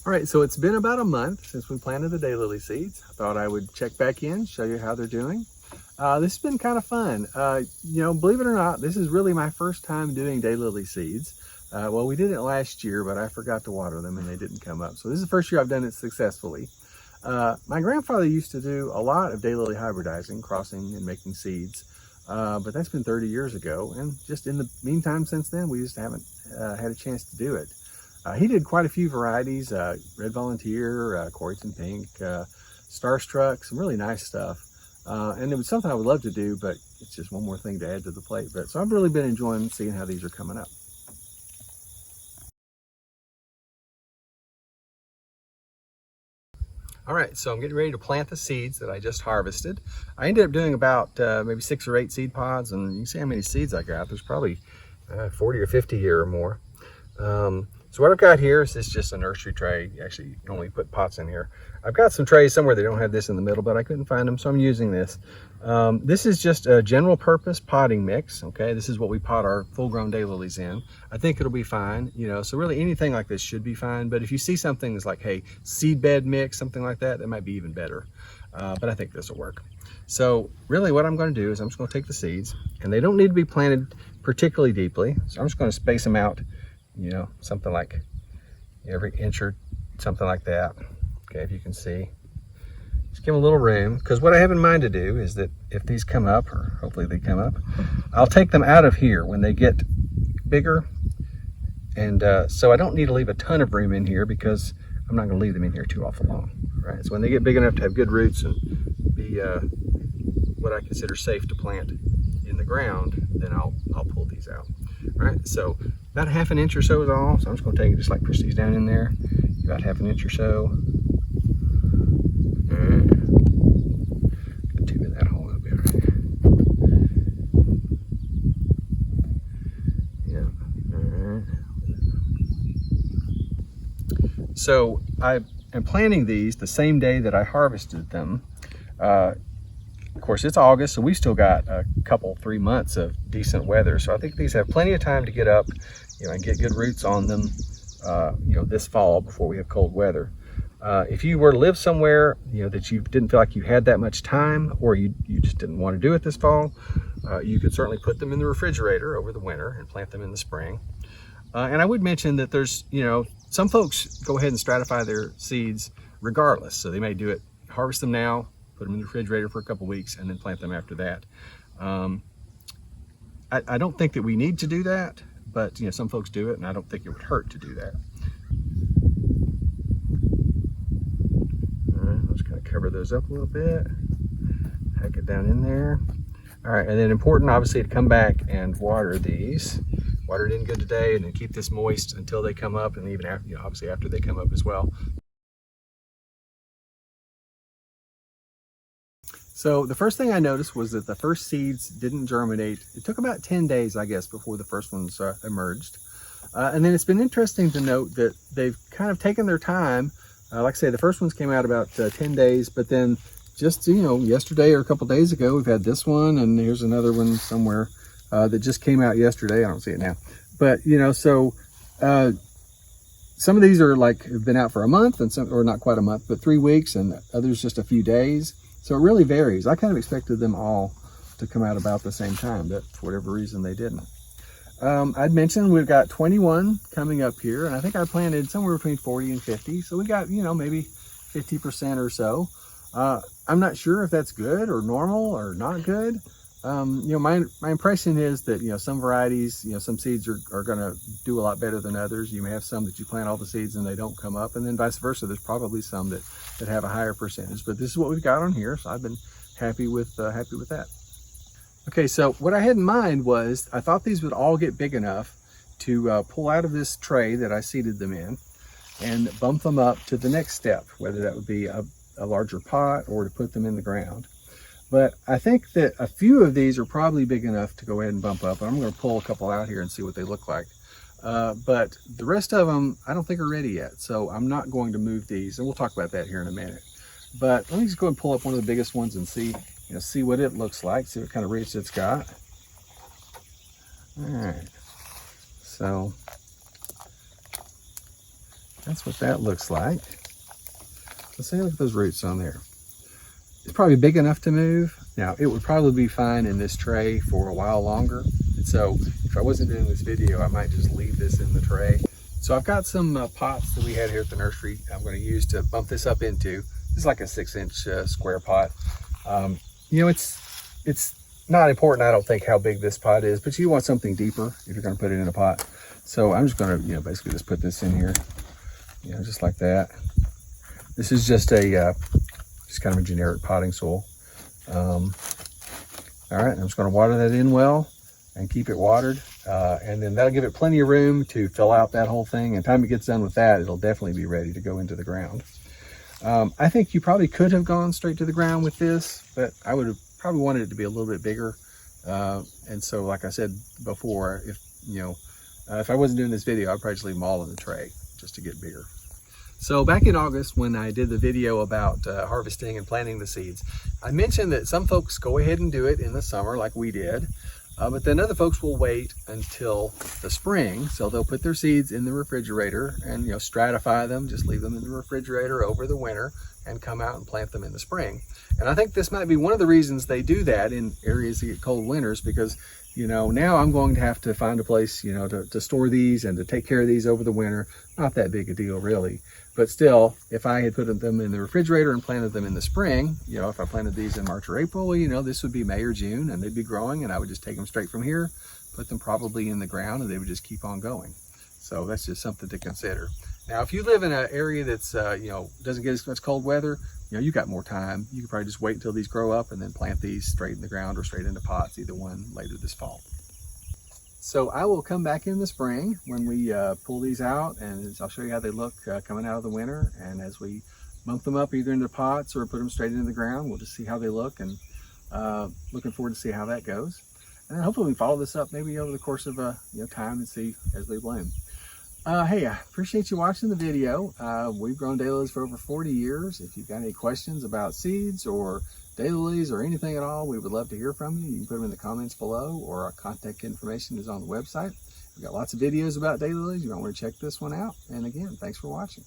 All right, so it's been about a month since we planted the daylily seeds. I thought I would check back in, show you how they're doing. This has been kind of fun. You know, believe it or not, this is really my first time doing daylily seeds. Well, we did it last year, but I forgot to water them and they didn't come up. So this is the first year I've done it successfully. My grandfather used to do a lot of daylily hybridizing, crossing and making seeds, but that's been 30 years ago. And just in the meantime since then, we just haven't had a chance to do it. He did quite a few varieties, Red Volunteer, Coreyton Pink, Starstruck, some really nice stuff. And it was something I would love to do, but it's just one more thing to add to the plate. But so I've really been enjoying seeing how these are coming up. All right, so I'm getting ready to plant the seeds that I just harvested. I ended up doing about maybe 6 or 8 seed pods, and you can see how many seeds I got. There's probably 40 or 50 here or more. So what I've got here is just a nursery tray. You actually normally put pots in here. I've got some trays somewhere that don't have this in the middle, but I couldn't find them, so I'm using this. This is just a general purpose potting mix, okay? This is what we pot our full-grown daylilies in. I think it'll be fine, you know, so really anything like this should be fine, but if you see something that's like, hey, seed bed mix, something like that, that might be even better. But I think this will work. So really what I'm gonna do is I'm just gonna take the seeds, and they don't need to be planted particularly deeply, so I'm just gonna space them out, you know, something like every inch or something like that. Okay, if you can see, just give them a little room, because what I have in mind to do is that if these come up, or hopefully they come up, I'll take them out of here when they get bigger. And so I don't need to leave a ton of room in here, because I'm not going to leave them in here too awful long. Right, so when they get big enough to have good roots and be what I consider safe to plant in the ground, then I'll pull these out. All right, so about 1/2 inch or so is all. So I'm just going to take it, just like push these down in there, about 1/2 inch or so. Got 2 in that hole, that'll be all right. Yeah, all right. So I am planting these the same day that I harvested them. Of course, it's August, so we've still got a couple, 3 months of decent weather. So I think these have plenty of time to get up, you know, and get good roots on them, you know, this fall before we have cold weather. If you were to live somewhere, you know, that you didn't feel like you had that much time, or you just didn't want to do it this fall, you could certainly put them in the refrigerator over the winter and plant them in the spring. And I would mention that there's, you know, some folks go ahead and stratify their seeds regardless. So they may do it, harvest them now, put them in the refrigerator for a couple weeks, and then plant them after that. I don't think that we need to do that, but you know, some folks do it, and I don't think it would hurt to do that. All right, I'll just kind of cover those up a little bit, hack it down in there. All right, and then important, obviously, to come back and water these. Water it in good today, and then keep this moist until they come up, and even after, you know, obviously after they come up as well. So the first thing I noticed was that the first seeds didn't germinate. It took about 10 days, I guess, before the first ones emerged. And then it's been interesting to note that they've kind of taken their time. Like I say, the first ones came out about 10 days, but then just, you know, yesterday or a couple days ago, we've had this one, and here's another one somewhere that just came out yesterday. I don't see it now. But, you know, so some of these are like, have been out for a month, and some, or not quite a month, but 3 weeks, and others just a few days. So it really varies. I kind of expected them all to come out about the same time, but for whatever reason they didn't. I'd mentioned we've got 21 coming up here, and I think I planted somewhere between 40 and 50. So we got, you know, maybe 50% or so. I'm not sure if that's good or normal or not good. You know, my impression is that, you know, some varieties, you know, some seeds are going to do a lot better than others. You may have some that you plant all the seeds and they don't come up, and then vice versa. There's probably some that have a higher percentage, but this is what we've got on here. So I've been happy with that. Okay, so what I had in mind was I thought these would all get big enough to pull out of this tray that I seeded them in and bump them up to the next step, whether that would be a larger pot or to put them in the ground. But I think that a few of these are probably big enough to go ahead and bump up. I'm going to pull a couple out here and see what they look like. But the rest of them, I don't think are ready yet. So I'm not going to move these, and we'll talk about that here in a minute. But let me just go and pull up one of the biggest ones and see, you know, see what it looks like, see what kind of roots it's got. All right. So That's what that looks like. Let's see, look at those roots on there. It's probably big enough to move. Now, it would probably be fine in this tray for a while longer. And so if I wasn't doing this video, I might just leave this in the tray. So I've got some pots that we had here at the nursery I'm going to use to bump this up into. This is like a 6-inch square pot. You know, it's not important, I don't think, how big this pot is, but you want something deeper if you're going to put it in a pot. So I'm just going to, you know, basically just put this in here, you know, just like that. This is just a just kind of a generic potting soil. All right, I'm just going to water that in well and keep it watered, and then that'll give it plenty of room to fill out that whole thing. And time it gets done with that, it'll definitely be ready to go into the ground. I think you probably could have gone straight to the ground with this, but I would have probably wanted it to be a little bit bigger. And so, like I said before, if I wasn't doing this video, I'd probably just leave them all in the tray just to get bigger. So back in August, when I did the video about harvesting and planting the seeds, I mentioned that some folks go ahead and do it in the summer like we did, but then other folks will wait until the spring. So they'll put their seeds in the refrigerator and stratify them, just leave them in the refrigerator over the winter and come out and plant them in the spring. And I think this might be one of the reasons they do that in areas that get cold winters, because now I'm going to have to find a place, to store these and to take care of these over the winter. Not that big a deal, really. But still, if I had put them in the refrigerator and planted them in the spring, if I planted these in March or April, this would be May or June, and they'd be growing, and I would just take them straight from here, put them probably in the ground, and they would just keep on going. So that's just something to consider. Now, if you live in an area that's, doesn't get as much cold weather, you got more time. You could probably just wait until these grow up and then plant these straight in the ground or straight into pots, either one, later this fall. So I will come back in the spring when we pull these out, and I'll show you how they look coming out of the winter. And as we bump them up either into pots or put them straight into the ground, we'll just see how they look, and looking forward to see how that goes. And then hopefully we follow this up maybe over the course of time and see as they bloom. Hey, I appreciate you watching the video. We've grown daylilies for over 40 years. If you've got any questions about seeds or daylilies or anything at all, we would love to hear from you. You can put them in the comments below, or our contact information is on the website. We've got lots of videos about daylilies. You might want to check this one out. And again, thanks for watching.